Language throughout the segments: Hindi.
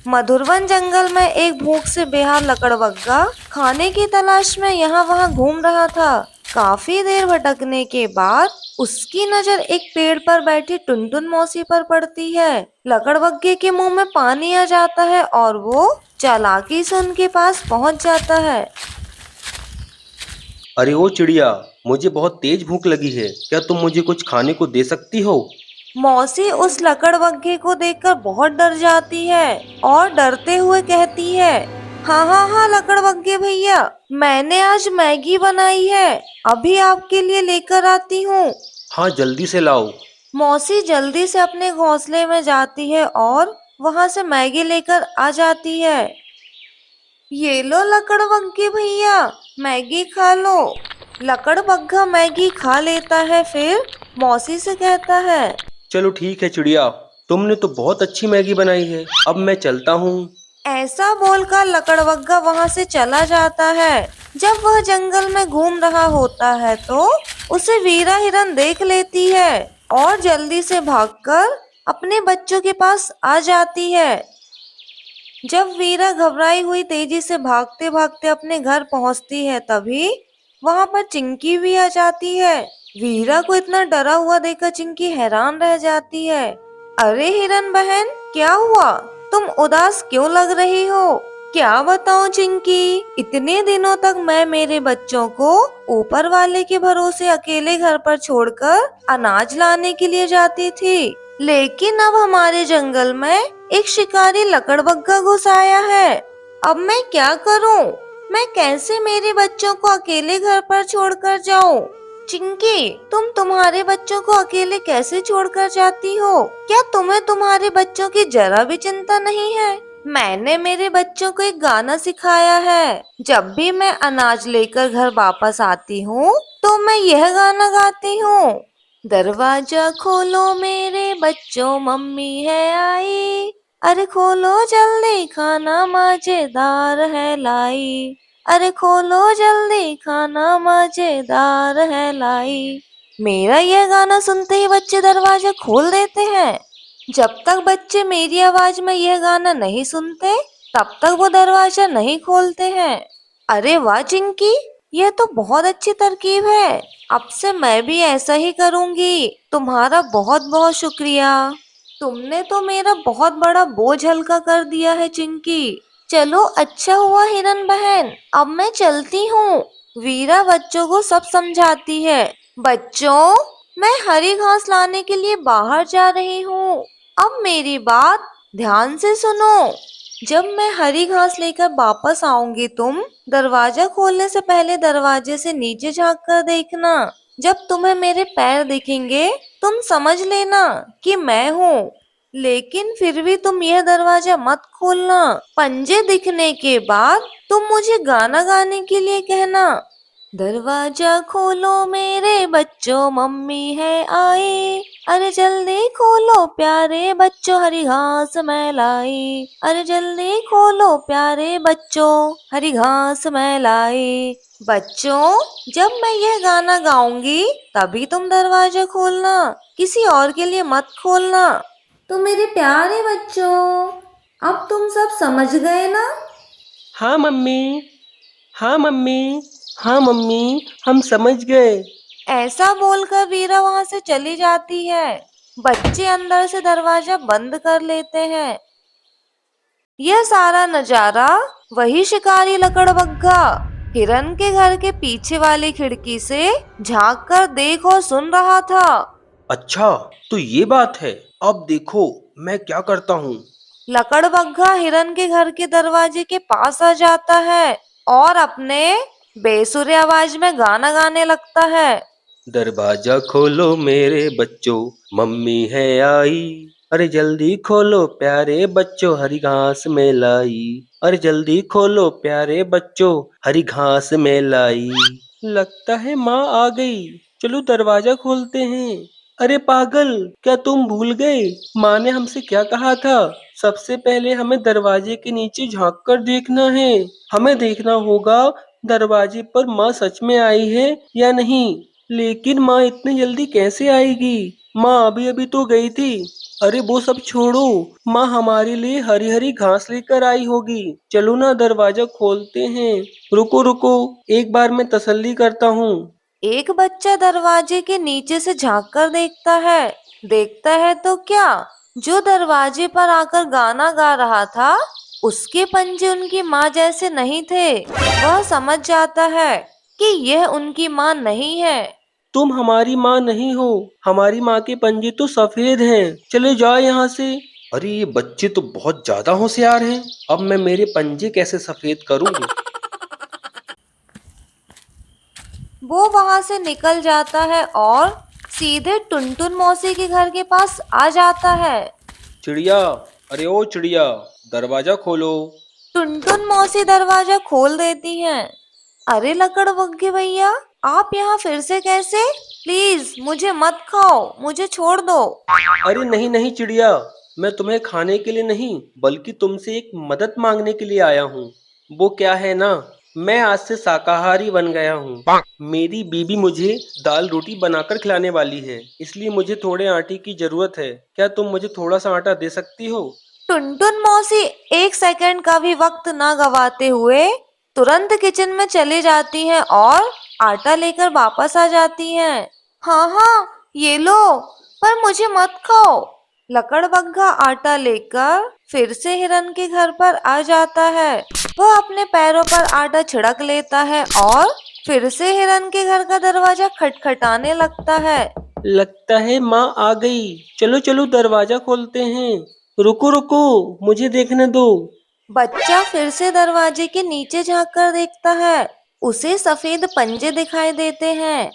मधुरवन जंगल में एक भूख से बेहाल लकड़बग्गा खाने की तलाश में यहाँ वहाँ घूम रहा था। काफी देर भटकने के बाद उसकी नजर एक पेड़ पर बैठी टुनटुन मौसी पर पड़ती है। लकड़बग्गे के मुंह में पानी आ जाता है और वो चालाकी से उनके पास पहुंच जाता है। अरे ओ चिड़िया, मुझे बहुत तेज भूख लगी है। क्या तुम मुझे कुछ खाने को दे सकती हो? मौसी उस लकड़बग्घे को देखकर बहुत डर जाती है और डरते हुए कहती है, हाँ हाँ हाँ लकड़बग्घे भैया, मैंने आज मैगी बनाई है, अभी आपके लिए लेकर आती हूँ। हाँ, जल्दी से लाओ। मौसी जल्दी से अपने घोंसले में जाती है और वहां से मैगी लेकर आ जाती है। ये लो लकड़बग्घे भैया, मैगी खा लो। लकड़बग्घा मैगी खा लेता है, फिर मौसी से कहता है, चलो ठीक है चिड़िया, तुमने तो बहुत अच्छी मैगी बनाई है। अब मैं चलता हूँ। ऐसा बोलकर लकड़बग्घा वहां से चला जाता है। जब वह जंगल में घूम रहा होता है तो उसे वीरा हिरन देख लेती है और जल्दी से भागकर अपने बच्चों के पास आ जाती है। जब वीरा घबराई हुई तेजी से भागते भागते अपने घर पहुंचती है, तभी वहां पर चिंकी भी आ जाती है। वीरा को इतना डरा हुआ देखकर चिंकी हैरान रह जाती है। अरे हिरन बहन, क्या हुआ? तुम उदास क्यों लग रही हो? क्या बताऊं चिंकी, इतने दिनों तक मैं मेरे बच्चों को ऊपर वाले के भरोसे अकेले घर पर छोड़कर अनाज लाने के लिए जाती थी, लेकिन अब हमारे जंगल में एक शिकारी लकड़बग्घा घुस आया है। अब मैं क्या करूं? मैं कैसे मेरे बच्चों को अकेले घर पर छोड़कर जाऊं? चिंकी, तुम तुम्हारे बच्चों को अकेले कैसे छोड़कर जाती हो? क्या तुम्हें तुम्हारे बच्चों की जरा भी चिंता नहीं है? मैंने मेरे बच्चों को एक गाना सिखाया है। जब भी मैं अनाज लेकर घर वापस आती हूँ तो मैं यह गाना गाती हूँ। दरवाजा खोलो मेरे बच्चों, मम्मी है आई, अरे खोलो जल्दी खाना मजेदार है लाई, अरे खोलो जल्दी खाना मजेदार है लाई। मेरा यह गाना सुनते ही बच्चे दरवाजा खोल देते हैं। जब तक बच्चे मेरी आवाज में यह गाना नहीं सुनते, तब तक वो दरवाजा नहीं खोलते हैं। अरे वाह चिंकी, यह तो बहुत अच्छी तरकीब है। अब से मैं भी ऐसा ही करूंगी। तुम्हारा बहुत बहुत शुक्रिया। तुमने तो मेरा बहुत बड़ा बोझ हल्का कर दिया है चिंकी। चलो अच्छा हुआ हिरन बहन, अब मैं चलती हूँ। वीरा बच्चों को सब समझाती है। बच्चों, मैं हरी घास लाने के लिए बाहर जा रही हूँ। अब मेरी बात ध्यान से सुनो। जब मैं हरी घास लेकर वापस आऊंगी, तुम दरवाजा खोलने से पहले दरवाजे से नीचे झांक कर देखना। जब तुम्हें मेरे पैर दिखेंगे, तुम समझ लेना कि मैं हूँ। लेकिन फिर भी तुम यह दरवाजा मत खोलना। पंजे दिखने के बाद तुम मुझे गाना गाने के लिए कहना। दरवाजा खोलो मेरे बच्चों, मम्मी है आई, अरे जल्दी खोलो प्यारे बच्चों, हरी घास मैं लाई, अरे जल्दी खोलो प्यारे बच्चों, हरी घास मैं लाई। बच्चों, जब मैं यह गाना गाऊंगी तभी तुम दरवाजा खोलना, किसी और के लिए मत खोलना। तो मेरे प्यारे बच्चों, अब तुम सब समझ गए ना? हाँ मम्मी, हाँ मम्मी, हाँ मम्मी, हम समझ गए। ऐसा बोलकर वीरा वहां से चली जाती है। बच्चे अंदर से दरवाजा बंद कर लेते हैं। यह सारा नजारा वही शिकारी लकड़बग्घा हिरन के घर के पीछे वाली खिड़की से झांक कर देख और सुन रहा था। अच्छा, तो ये बात है। अब देखो मैं क्या करता हूँ। लकड़बग्घा हिरन के घर के दरवाजे के पास आ जाता है और अपने बेसुरे आवाज में गाना गाने लगता है। दरवाजा खोलो मेरे बच्चों, मम्मी है आई, अरे जल्दी खोलो प्यारे बच्चों, हरी घास में लाई, अरे जल्दी खोलो प्यारे बच्चों, हरी घास में लाई। लगता है माँ आ गई, चलो दरवाजा खोलते हैं। अरे पागल, क्या तुम भूल गए माँ ने हमसे क्या कहा था? सबसे पहले हमें दरवाजे के नीचे झांक कर देखना है। हमें देखना होगा दरवाजे पर माँ सच में आई है या नहीं। लेकिन माँ इतनी जल्दी कैसे आएगी? माँ अभी अभी तो गई थी। अरे वो सब छोड़ो, माँ हमारे लिए हरी हरी घास लेकर आई होगी। चलो ना दरवाजा खोलते हैं। रुको रुको, एक बार मैं तसल्ली करता हूँ। एक बच्चा दरवाजे के नीचे से झांक कर देखता है तो क्या, जो दरवाजे पर आकर गाना गा रहा था उसके पंजे उनकी माँ जैसे नहीं थे। वह समझ जाता है कि यह उनकी माँ नहीं है। तुम हमारी माँ नहीं हो। हमारी माँ के पंजे तो सफेद हैं। चले जाओ यहाँ से। अरे ये बच्चे तो बहुत ज्यादा होशियार हैं। अब मैं मेरे पंजे कैसे सफेद करूँ। वो वहां से निकल जाता है और सीधे टुनटुन मौसी के घर के पास आ जाता है। चिड़िया, अरे ओ चिड़िया, दरवाजा खोलो। टुनटुन मौसी दरवाजा खोल देती हैं। अरे लकड़बग्घे भैया, आप यहाँ फिर से कैसे? प्लीज मुझे मत खाओ, मुझे छोड़ दो। अरे नहीं नहीं चिड़िया, मैं तुम्हें खाने के लिए नहीं बल्कि तुमसे एक मदद मांगने के लिए आया हूँ। वो क्या है ना, मैं आज से शाकाहारी बन गया हूँ। मेरी बीबी मुझे दाल रोटी बनाकर खिलाने वाली है, इसलिए मुझे थोड़े आटे की जरूरत है। क्या तुम मुझे थोड़ा सा आटा दे सकती हो। टुनटुन मौसी एक सेकंड का भी वक्त ना गवाते हुए तुरंत किचन में चली जाती हैं और आटा लेकर वापस आ जाती हैं। हाँ हाँ, ये लो, पर मुझे मत खाओ। लकड़बग्घा आटा लेकर फिर से हिरन के घर पर आ जाता है। वह अपने पैरों पर आटा छिड़क लेता है और फिर से हिरन के घर का दरवाजा खटखटाने लगता है। लगता है माँ आ गई। चलो चलो दरवाजा खोलते हैं। रुको रुको, मुझे देखने दो। बच्चा फिर से दरवाजे के नीचे झांक कर देखता है। उसे सफेद पंजे दिखाई देते हैं।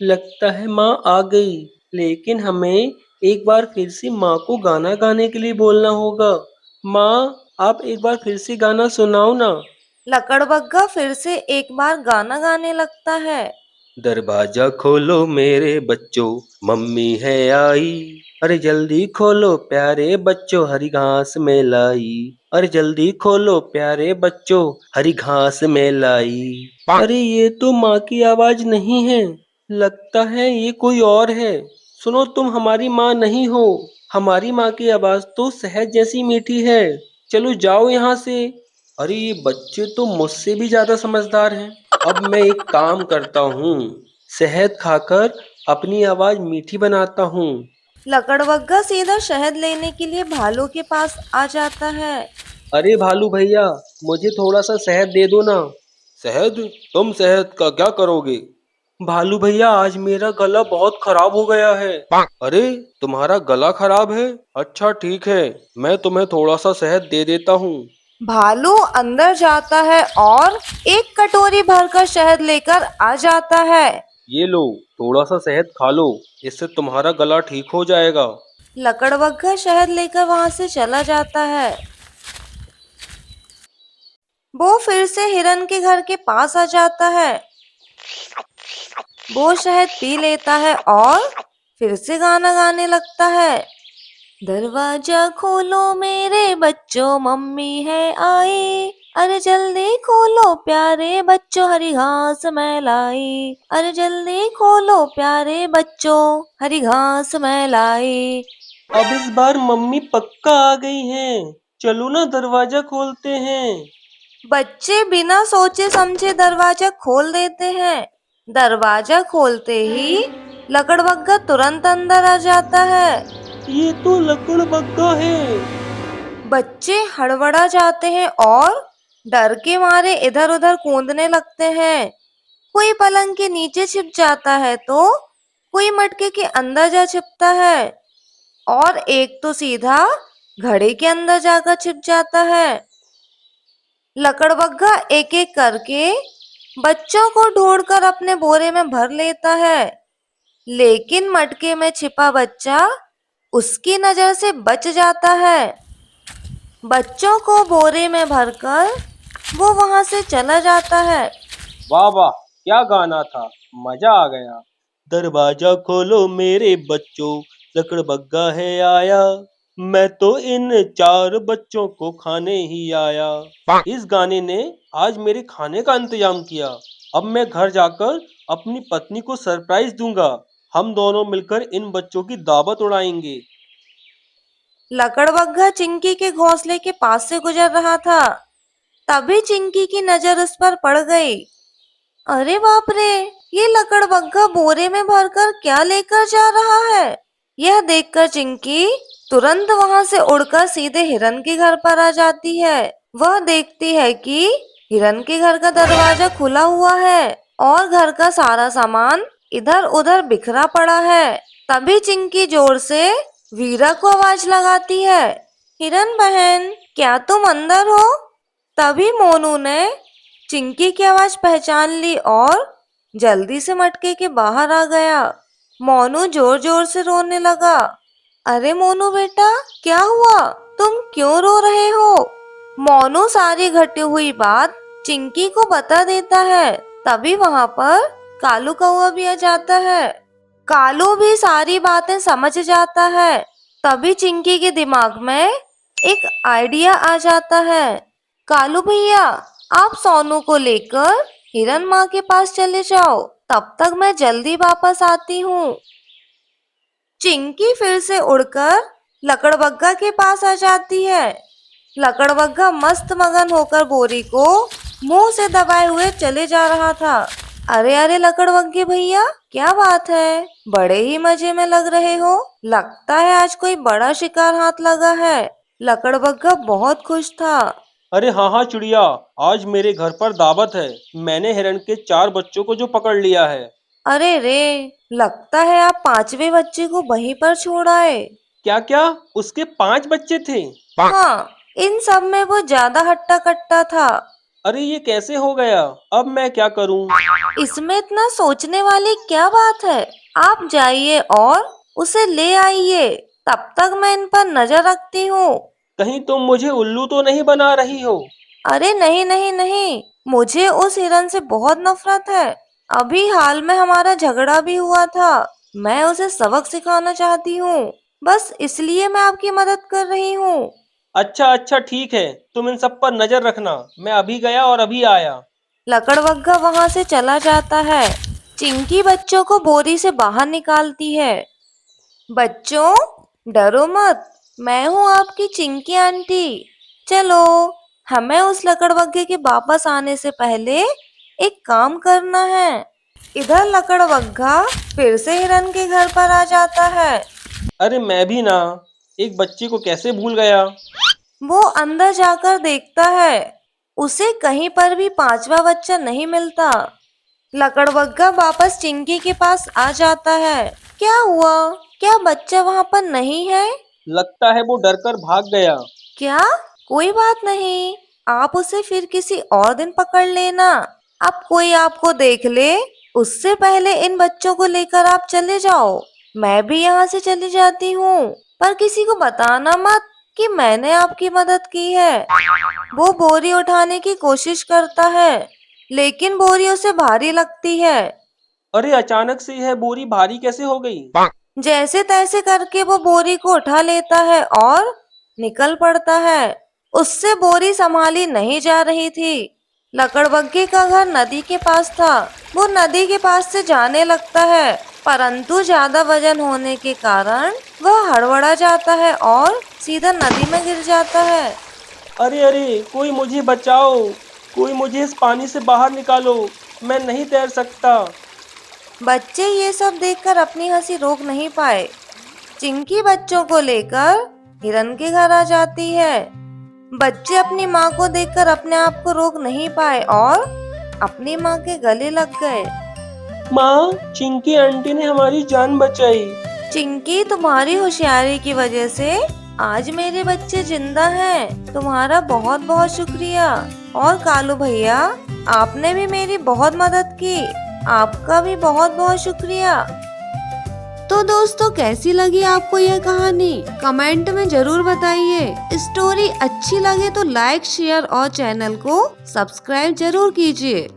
लगता है माँ आ गई, लेकिन हमें एक बार फिर से माँ को गाना गाने के लिए बोलना होगा। माँ, आप एक बार फिर से गाना सुनाओ ना। लकड़बग्घा फिर से एक बार गाना गाने लगता है। दरवाजा खोलो मेरे बच्चों, मम्मी है आई। अरे जल्दी खोलो प्यारे बच्चों, हरी घास में लाई। अरे जल्दी खोलो प्यारे बच्चों, हरी घास में लाई। अरे ये तो माँ की आवाज नहीं है, लगता है ये कोई और है। सुनो, तुम हमारी माँ नहीं हो। हमारी माँ की आवाज तो शहद जैसी मीठी है। चलो जाओ यहाँ से। अरे ये बच्चे तो मुझसे भी ज्यादा समझदार हैं। अब मैं एक काम करता हूँ, शहद खाकर अपनी आवाज मीठी बनाता हूँ। लकड़बग्घा सीधा शहद लेने के लिए भालू के पास आ जाता है। अरे भालू भैया, मुझे थोड़ा सा शहद दे दो ना। शहद? तुम शहद का क्या करोगे। भालू भैया, आज मेरा गला बहुत खराब हो गया है। अरे, तुम्हारा गला खराब है? अच्छा ठीक है, मैं तुम्हें थोड़ा सा शहद दे देता हूँ। भालू अंदर जाता है और एक कटोरी भरकर शहद लेकर आ जाता है। ये लो, थोड़ा सा शहद खा लो, इससे तुम्हारा गला ठीक हो जाएगा। लकड़बग्घा शहद लेकर वहां से चला जाता है। वो फिर से हिरन के घर के पास आ जाता है। वो शहद पी लेता है और फिर से गाना गाने लगता है। दरवाजा खोलो मेरे बच्चों, मम्मी है आई। अरे जल्दी खोलो प्यारे बच्चों, हरी घास मैं लाई। अरे जल्दी खोलो प्यारे बच्चों, हरी घास मैं लाई। अब इस बार मम्मी पक्का आ गई हैं। चलो ना दरवाजा खोलते हैं। बच्चे बिना सोचे समझे दरवाजा खोल देते हैं। दरवाजा खोलते ही लकड़बग्घा तुरंत अंदर आ जाता है। ये तो लकड़बग्घा है। बच्चे हड़बड़ा जाते हैं और डर के मारे इधर उधर कूदने लगते हैं। कोई पलंग के नीचे छिप जाता है तो कोई मटके के अंदर जा छिपता है और एक तो सीधा घड़े के अंदर जाकर छिप जाता है। लकड़बग्घा एक एक करके बच्चों को ढूंढकर अपने बोरे में भर लेता है, लेकिन मटके में छिपा बच्चा उसकी नजर से बच जाता है। बच्चों को बोरे में भरकर वो वहां से चला जाता है। वाह वाह, क्या गाना था, मजा आ गया। दरवाजा खोलो मेरे बच्चों, लकड़बग्घा है आया। मैं तो इन चार बच्चों को खाने ही आया। इस गाने ने आज मेरे खाने का इंतजाम किया। अब मैं घर जाकर अपनी पत्नी को सरप्राइज दूंगा। हम दोनों मिलकर इन बच्चों की दावत उड़ाएंगे। लकड़बग्घा चिंकी के घोंसले के पास से गुजर रहा था। तभी चिंकी की नजर उस पर पड़ गई। अरे बाप रे, ये लकड़बग्घा बोरे में भरकर क्या लेकर जा रहा है। यह देखकर चिंकी तुरंत वहां से उड़कर सीधे हिरन के घर पर आ जाती है। वह देखती है कि हिरन के घर का दरवाजा खुला हुआ है और घर का सारा सामान इधर उधर बिखरा पड़ा है। तभी चिंकी जोर से वीरा को आवाज लगाती है, हिरन बहन, क्या तुम अंदर हो? तभी मोनू ने चिंकी की आवाज पहचान ली और जल्दी से मटके के बाहर आ गया। मोनू जोर जोर से रोने लगा। अरे मोनू बेटा, क्या हुआ? तुम क्यों रो रहे हो? मोनू सारी घटी हुई बात चिंकी को बता देता है। तभी वहां पर कालू कौवा भी आ जाता है। कालू भी सारी बातें समझ जाता है। तभी चिंकी के दिमाग में एक आइडिया आ जाता है। कालू भैया, आप सोनू को लेकर हिरन माँ के पास चले जाओ, तब तक मैं जल्दी वापस आती हूँ। चिंकी फिर से उड़कर लकड़बग्घा के पास आ जाती है। लकड़बग्घा मस्त मगन होकर बोरी को मुंह से दबाए हुए चले जा रहा था। अरे अरे लकड़बग्घे भैया, क्या बात है? बड़े ही मजे में लग रहे हो। लगता है आज कोई बड़ा शिकार हाथ लगा है। लकड़बग्घा बहुत खुश था। अरे हाँ हाँ चिड़िया, आज मेरे घर पर दावत है। मैंने हिरण के 4 बच्चों को जो पकड़ लिया है। अरे रे, लगता है आप 5वें बच्चे को वहीं पर छोड़ आए। क्या क्या, उसके 5 बच्चे थे? हाँ, इन सब में वो ज्यादा हट्टा कट्टा था। अरे ये कैसे हो गया? अब मैं क्या करूं? इसमें इतना सोचने वाली क्या बात है? आप जाइए और उसे ले आइए। तब तक मैं इन पर नजर रखती हूँ। कहीं तुम मुझे उल्लू तो नहीं बना रही हो? अरे नहीं नहीं नहीं, मुझे उस हिरन से बहुत नफरत है। अभी हाल में हमारा झगड़ा भी हुआ था। मैं उसे सबक सिखाना चाहती हूँ। बस इसलिए मैं आपकी मदद कर रही हूँ। अच्छा अच्छा ठीक है, तुम इन सब पर नजर रखना। मैं अभी गया और अभी आया। लकड़बग्घा वहां से चला जाता है। चिंकी बच्चों को बोरी से बाहर निकालती है। बच्चों, डरो मत, मैं हूँ आपकी चिंकी आंटी। चलो, हमें उस लकड़बग्घे के वापस आने से पहले एक काम करना है। इधर लकड़बग्घा फिर से हिरन के घर पर आ जाता है। अरे मैं भी ना, एक बच्चे को कैसे भूल गया। वो अंदर जाकर देखता है, उसे कहीं पर भी 5वां बच्चा नहीं मिलता। लकड़बग्घा वापस चिंकी के पास आ जाता है। क्या हुआ? क्या बच्चा वहां पर नहीं है? लगता है वो डरकर भाग गया। क्या? कोई बात नहीं, आप उसे फिर किसी और दिन पकड़ लेना। अब कोई आपको देख ले उससे पहले इन बच्चों को लेकर आप चले जाओ। मैं भी यहाँ से चली जाती हूँ, पर किसी को बताना मत कि मैंने आपकी मदद की है। वो बोरी उठाने की कोशिश करता है, लेकिन बोरी उसे भारी लगती है। अरे अचानक से यह बोरी भारी कैसे हो गई? जैसे तैसे करके वो बोरी को उठा लेता है और निकल पड़ता है। उससे बोरी संभाली नहीं जा रही थी। लकड़बग्घे का घर नदी के पास था। वो नदी के पास से जाने लगता है, परंतु ज्यादा वजन होने के कारण वह हड़बड़ा जाता है और सीधा नदी में गिर जाता है। अरे अरे, कोई मुझे बचाओ, कोई मुझे इस पानी से बाहर निकालो, मैं नहीं तैर सकता। बच्चे ये सब देखकर अपनी हंसी रोक नहीं पाए। चिंकी बच्चों को लेकर हिरन के घर आ जाती है। बच्चे अपनी माँ को देखकर अपने आप को रोक नहीं पाए और अपनी माँ के गले लग गए। माँ, चिंकी आंटी ने हमारी जान बचाई। चिंकी, तुम्हारी होशियारी की वजह से आज मेरे बच्चे जिंदा हैं। तुम्हारा बहुत बहुत शुक्रिया। और कालू भैया, आपने भी मेरी बहुत मदद की। आपका भी बहुत बहुत शुक्रिया। तो दोस्तों, कैसी लगी आपको यह कहानी? कमेंट में जरूर बताइए। स्टोरी अच्छी लगे तो लाइक, शेयर और चैनल को सब्सक्राइब जरूर कीजिए।